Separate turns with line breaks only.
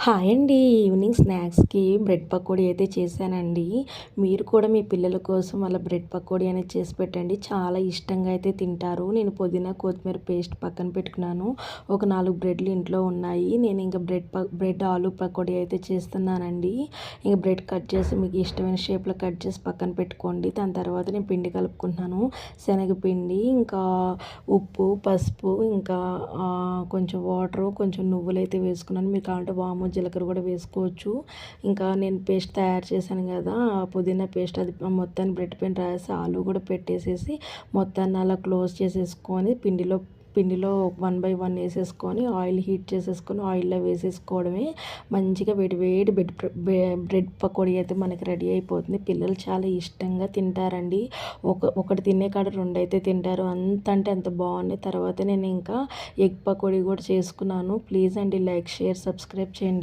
Hi అండి. Evening స్నాక్స్‌కి bread pakodi అయితే చేశానండి. మీరు కూడా మీ పిల్లల కోసం అలా బ్రెడ్ పకోడీ అనేది చేసి పెట్టండి. చాలా ఇష్టంగా అయితే తింటారు. నేను పుదీనా, కొత్తిమీర పేస్ట్ పక్కన పెట్టుకున్నాను. ఒక 4 బ్రెడ్‌లు ఇంట్లో ఉన్నాయి. నేను ఇంక బ్రెడ్ ఆలు పకోడీ అయితే చేస్తున్నానండి. ఇంక బ్రెడ్ కట్ చేసి మీకు ఇష్టమైన షేప్‌లో కట్ చేసి పక్కన పెట్టుకోండి. దాని తర్వాత నేను పిండి కలుపుకుంటున్నాను. శనగపిండి, ఇంకా ఉప్పు, పసుపు, ఇంకా కొంచెం వాటరు, కొంచెం నువ్వులైతే వేసుకున్నాను. మీకు కావాలంటే వాము, జీలకర్ర కూడా వేసుకోవచ్చు. ఇంకా నేను పేస్ట్ తయారు చేశాను కదా, పుదీనా పేస్ట్ అది మొత్తాన్ని బ్రెడ్ పైన రాసి ఆలు కూడా పెట్టేసేసి మొత్తాన్ని అలా క్లోజ్ చేసేసుకొని పిండిలో 1 బై 1 వేసేసుకొని ఆయిల్ హీట్ చేసేసుకొని ఆయిల్లో వేసేసుకోవడమే. మంచిగా వేడి వేడి బ్రెడ్ పకోడీ అయితే మనకి రెడీ అయిపోతుంది. పిల్లలు చాలా ఇష్టంగా తింటారండి. ఒకటి తినే కాడ 2 అయితే తింటారు. అంత అంటే అంత బాగున్నాయి. తర్వాత నేను ఇంకా ఎగ్ పకోడీ కూడా చేసుకున్నాను. ప్లీజ్ అండి, లైక్, షేర్, సబ్స్క్రైబ్ చేయండి.